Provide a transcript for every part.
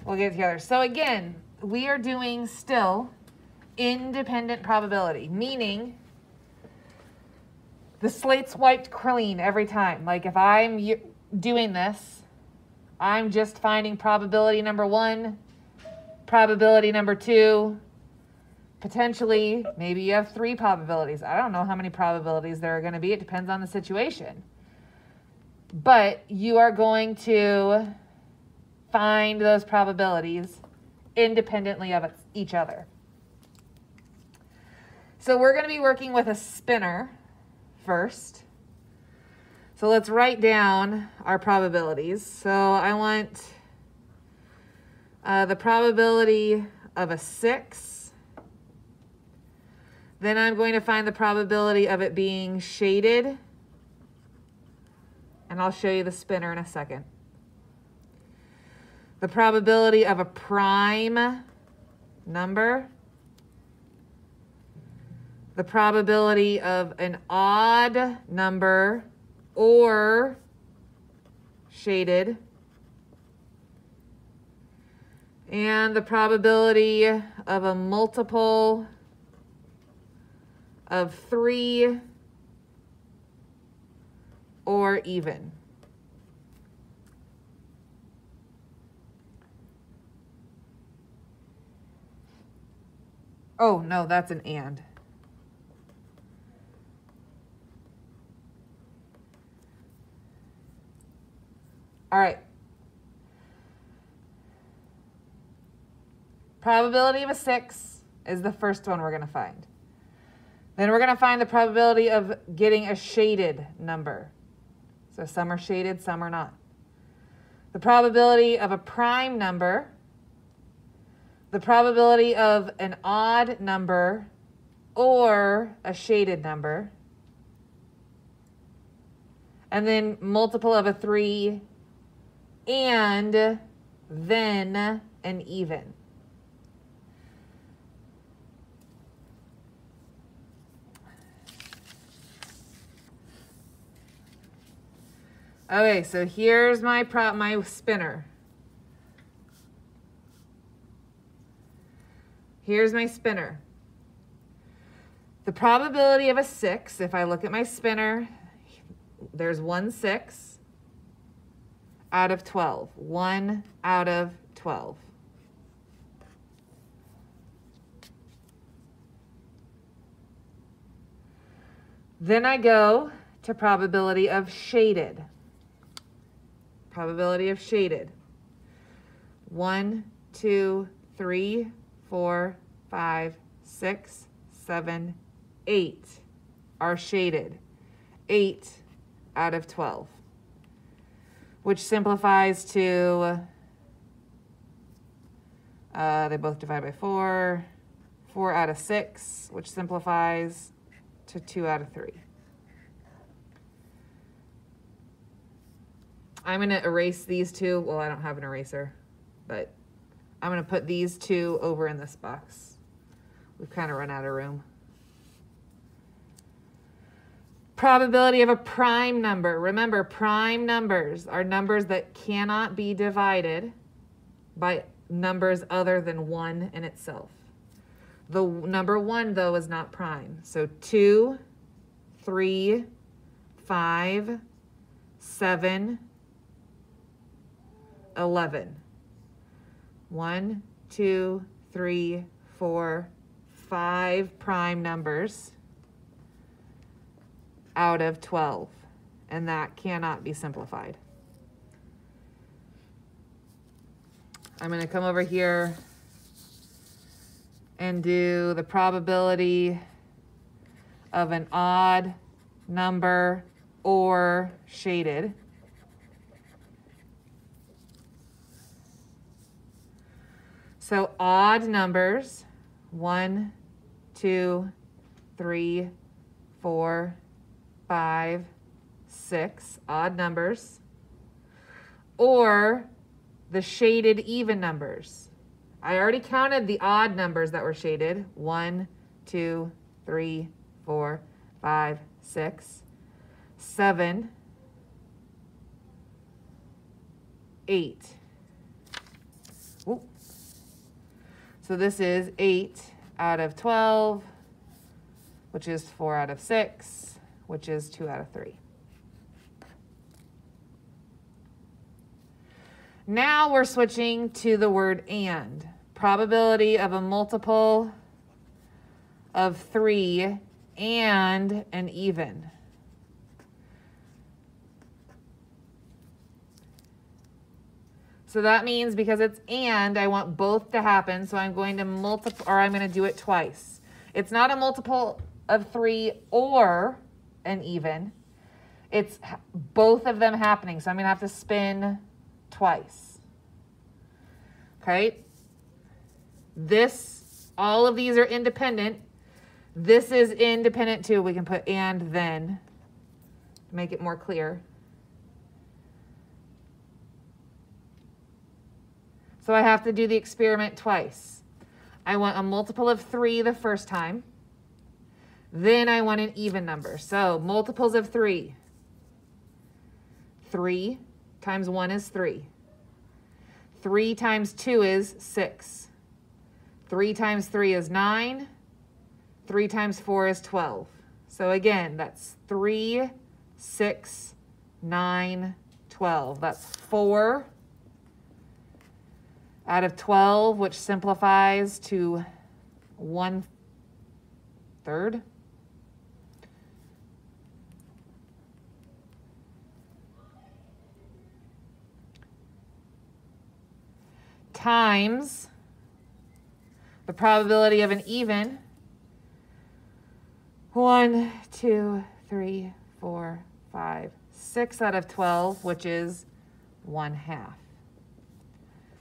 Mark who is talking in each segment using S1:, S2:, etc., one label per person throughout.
S1: we'll get it together. So again, we are doing still independent probability, meaning the slate's wiped clean every time. Like if I'm doing this, I'm just finding probability number 1, probability number 2, potentially, maybe you have 3 probabilities. I don't know how many probabilities there are going to be. It depends on the situation. But you are going to find those probabilities independently of each other. So we're going to be working with a spinner first. So let's write down our probabilities. So I want the probability of a 6. Then I'm going to find the probability of it being shaded. And I'll show you the spinner in a second. The probability of a prime number. The probability of an odd number or shaded. And the probability of a multiple of 3 or even. Oh, no, that's an and. All right. Probability of a 6 is the first one we're going to find. Then we're going to find the probability of getting a shaded number. So some are shaded, some are not. The probability of a prime number. The probability of an odd number or a shaded number. And then multiple of a 3 and then an even. Okay, so here's my spinner. Here's my spinner. The probability of a 6, if I look at my spinner, there's 1 6 out of 12. 1 out of 12. Then I go to probability of shaded. Probability of shaded. 1, 2, 3, 4, 5, 6, 7, 8 are shaded. 8 out of 12. Which simplifies to, they both divide by 4. 4 out of 6, which simplifies to 2 out of 3. I'm going to erase these two. Well, I don't have an eraser, but I'm going to put these two over in this box. We've kind of run out of room. Probability of a prime number. Remember, prime numbers are numbers that cannot be divided by numbers other than 1 in itself. The number 1, though, is not prime. So 2, 3, 5, 7, 11. 1, 2, 3, 4, 5 prime numbers out of 12. And that cannot be simplified. I'm going to come over here and do the probability of an odd number or shaded. So odd numbers, 1, 2, 3, 4, 5, 6, odd numbers, or the shaded even numbers. I already counted the odd numbers that were shaded. 1, 2, 3, 4, 5, 6, 7, 8. Whoop. So this is 8 out of 12, which is 4 out of 6, which is 2 out of 3. Now we're switching to the word and. Probability of a multiple of 3 and an even. So that means because it's and, I want both to happen. So I'm going to multiply, or I'm going to do it twice. It's not a multiple of 3 or an even. It's both of them happening. So I'm going to have to spin twice. Okay. All of these are independent. This is independent too. We can put and then to make it more clear. So I have to do the experiment twice. I want a multiple of 3 the first time. Then I want an even number. So multiples of 3. 3 times 1 is 3. 3 times 2 is 6. 3 times 3 is 9. 3 times 4 is 12. So again, that's 3, 6, 9, 12. That's 4 out of 12, which simplifies to 1/3. Times the probability of an even. 1, 2, 3, 4, 5, 6 out of 12, which is 1/2.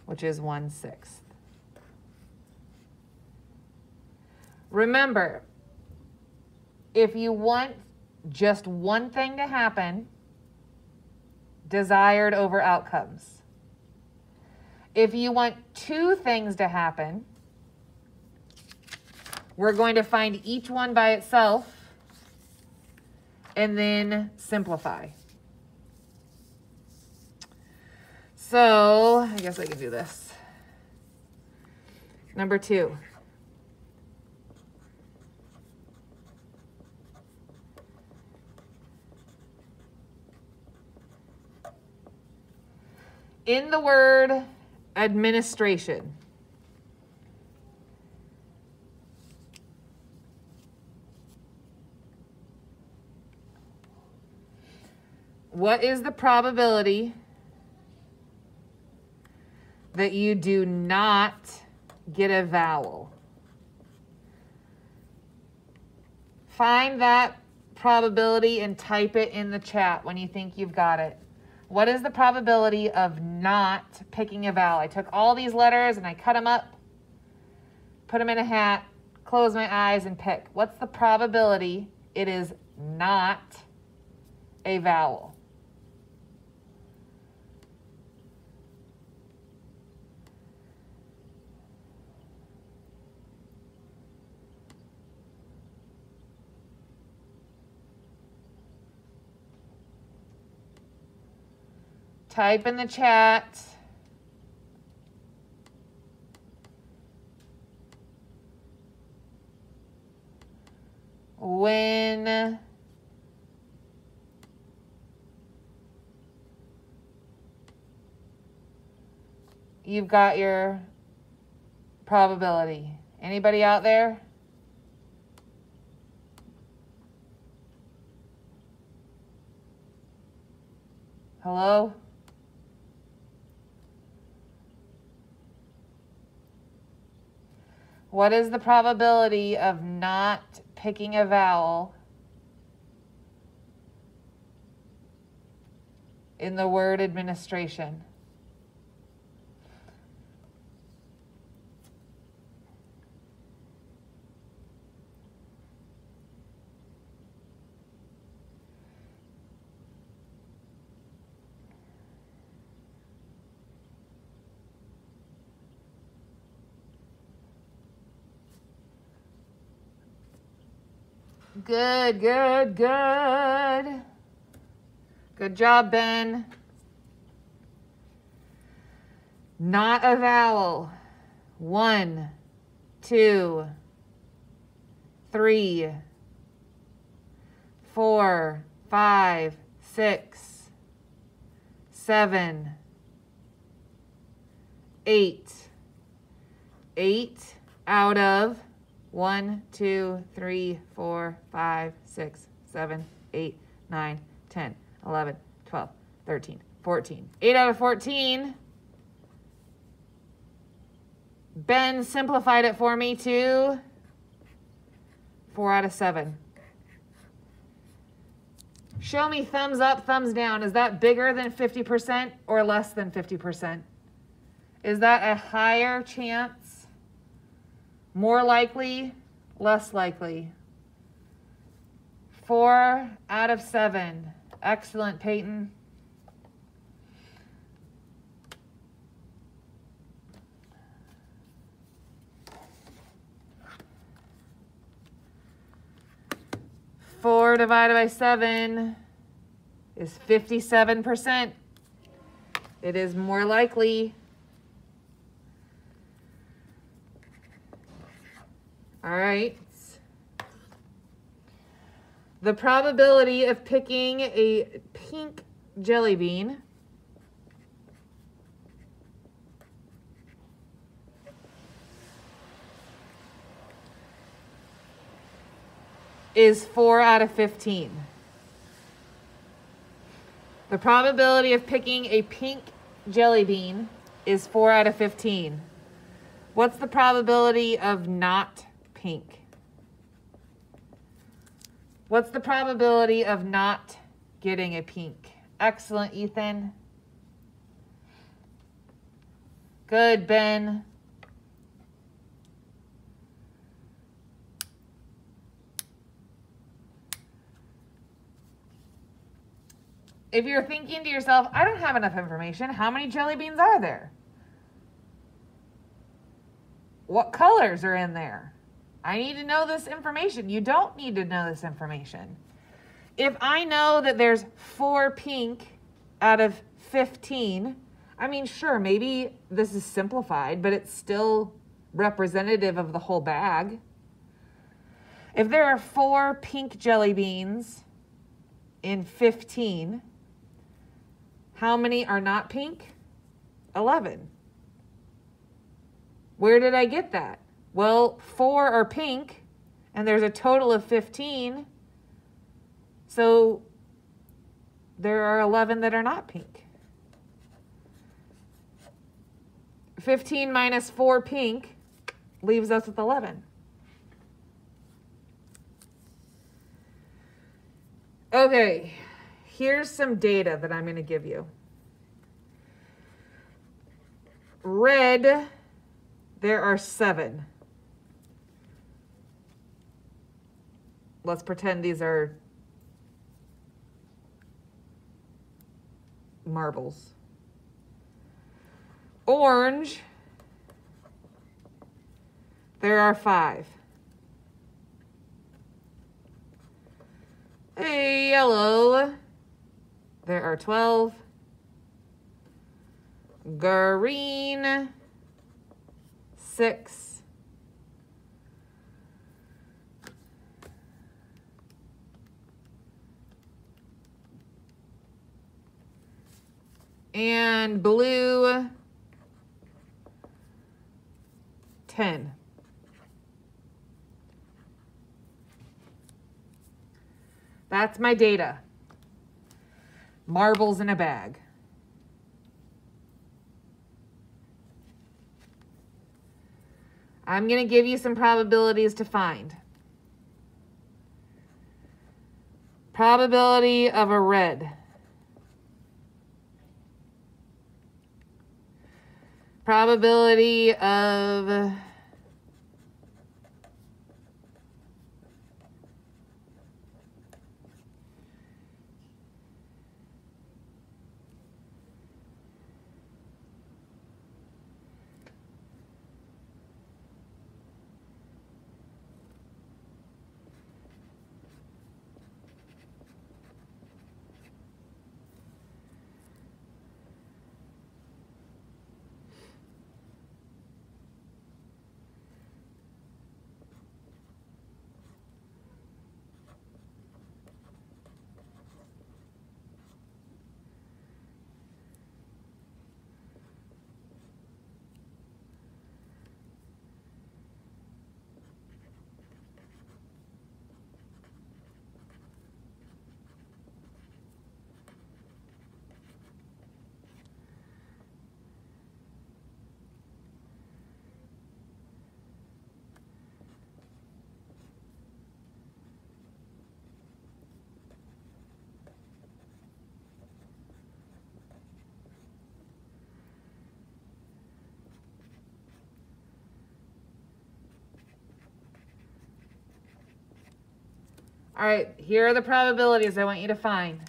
S1: Which is 1/6. Remember, if you want just one thing to happen, desired over outcomes. If you want 2 things to happen, we're going to find each one by itself and then simplify. So I guess I can do this. Number 2. In the word administration, what is the probability that you do not get a vowel? Find that probability and type it in the chat when you think you've got it. What is the probability of not picking a vowel? I took all these letters and I cut them up, put them in a hat, close my eyes and pick. What's the probability it is not a vowel? Type in the chat. When you've got your probability. Anybody out there? Hello? What is the probability of not picking a vowel in the word administration? Good, good, good. Good job, Ben. Not a vowel. 1, 2, 3, 4, 5, 6, 7, 8. 8 out of 1, 2, 3, 4, 5, 6, 7, 8, 9, 10, 11, 12, 13, 14. 8 out of 14. Ben simplified it for me to 4 out of 7. Show me thumbs up, thumbs down. Is that bigger than 50% or less than 50%? Is that a higher chance? More likely? Less likely? 4 out of 7. Excellent, Peyton. Four divided by 7 is 57%. It is more likely. All right. The probability of picking a pink jelly bean is 4 out of 15. The probability of picking a pink jelly bean is 4 out of 15. What's the probability of not pink? What's the probability of not getting a pink? Excellent, Ethan. Good, Ben. If you're thinking to yourself, I don't have enough information, how many jelly beans are there? What colors are in there? I need to know this information. You don't need to know this information. If I know that there's 4 pink out of 15, I mean, sure, maybe this is simplified, but it's still representative of the whole bag. If there are 4 pink jelly beans in 15, how many are not pink? 11. Where did I get that? Well, 4 are pink, and there's a total of 15. So there are 11 that are not pink. 15 minus 4 pink leaves us with 11. Okay, here's some data that I'm going to give you. Red, there are 7. Let's pretend these are marbles. Orange, there are 5. Yellow, there are 12. Green, 6. And blue, 10. That's my data. Marbles in a bag. I'm going to give you some probabilities to find. Probability of a red. Probability of All right, here are the probabilities I want you to find.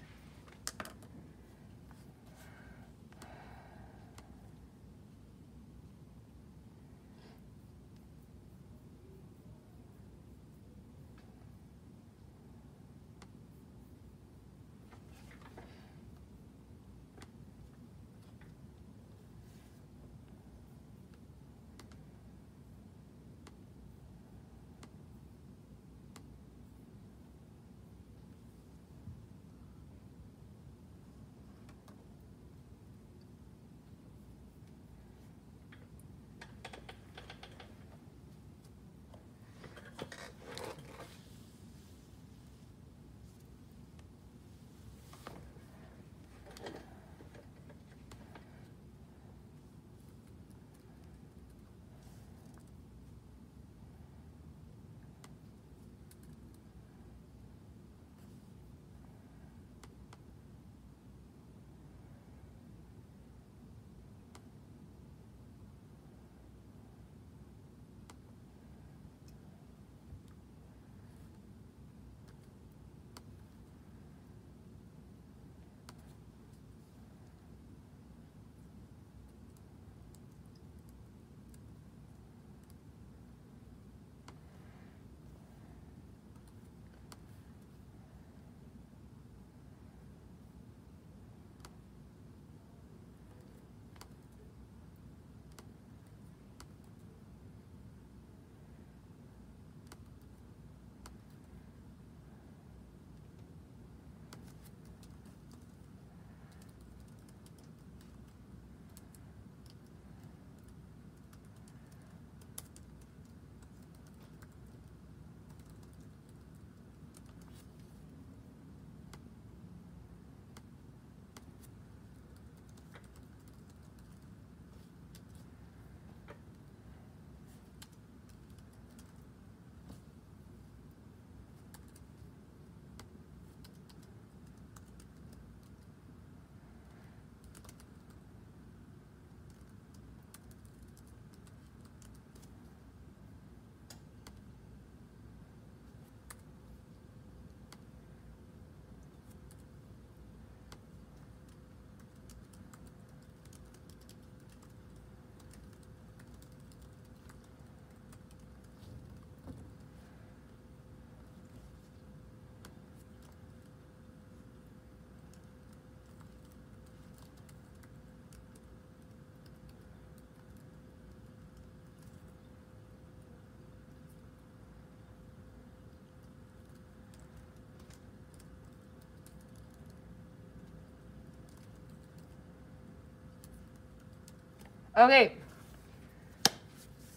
S1: Okay.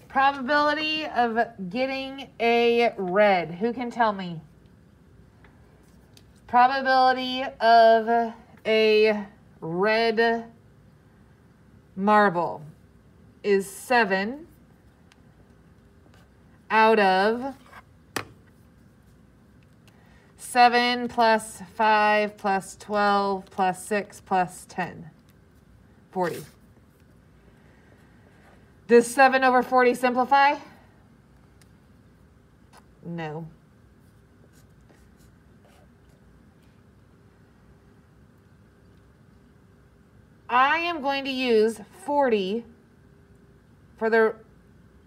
S1: Probability of getting a red. Who can tell me? Probability of a red marble is 7 out of 7 plus 5 plus 12 plus 6 plus 10. 40. Does 7 over 40 simplify? No. I am going to use 40 for the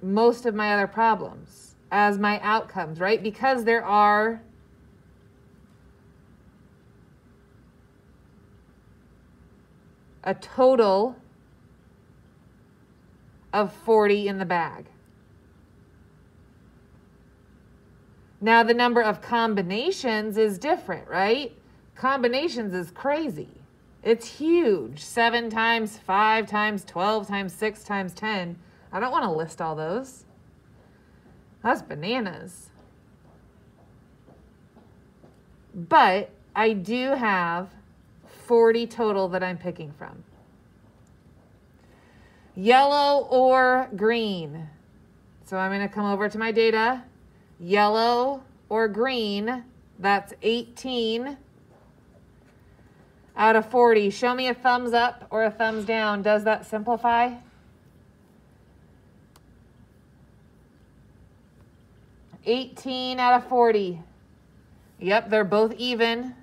S1: most of my other problems as my outcomes, right? Because there are a total of 40 in the bag. Now the number of combinations is different, right? Combinations is crazy. It's huge. 7 times 5 times 12 times 6 times 10. I don't want to list all those. That's bananas. But I do have 40 total that I'm picking from. Yellow or green. So I'm going to come over to my data. Yellow or green, that's 18 out of 40. Show me a thumbs up or a thumbs down. Does that simplify? $18 out of 40. Yep, they're both even.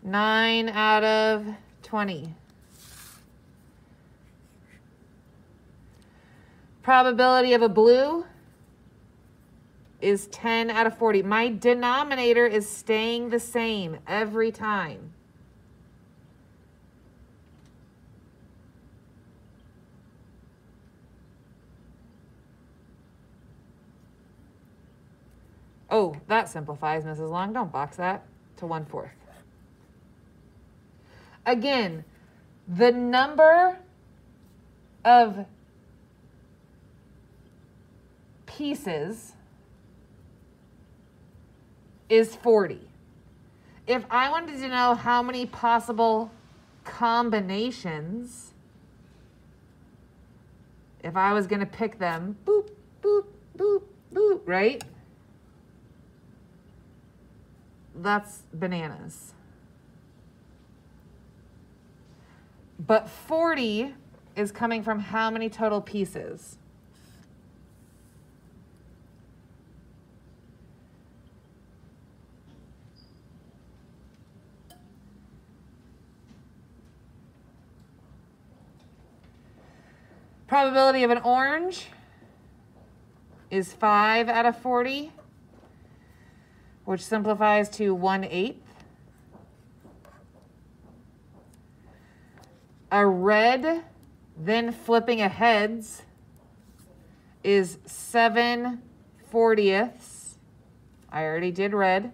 S1: 9 out of 20. Probability of a blue is 10 out of 40. My denominator is staying the same every time. Oh, that simplifies, Mrs. Long. Don't box that to 1/4. Again, the number of pieces is 40. If I wanted to know how many possible combinations, if I was going to pick them, boop, boop, boop, boop, right? That's bananas. But 40 is coming from how many total pieces? Probability of an orange is 5 out of 40, which simplifies to 1/8. A red, then flipping a heads, is 7/40. I already did red.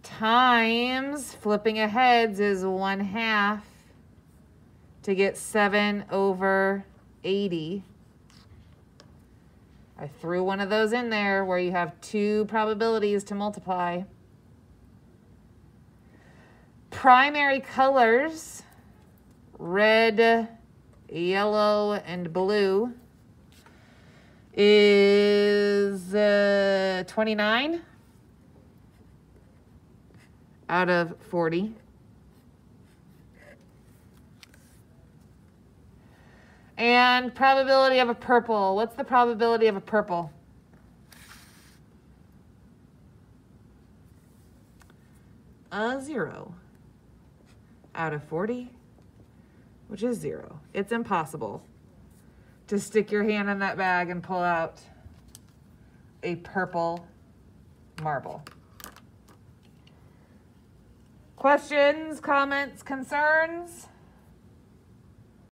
S1: Times flipping a heads is 1/2 to get 7/80. I threw one of those in there where you have 2 probabilities to multiply. Primary colors, red, yellow, and blue, is 29 out of 40. And probability of a purple. What's the probability of a purple? A 0 out of 40, which is 0. It's impossible to stick your hand in that bag and pull out a purple marble. Questions, comments, concerns?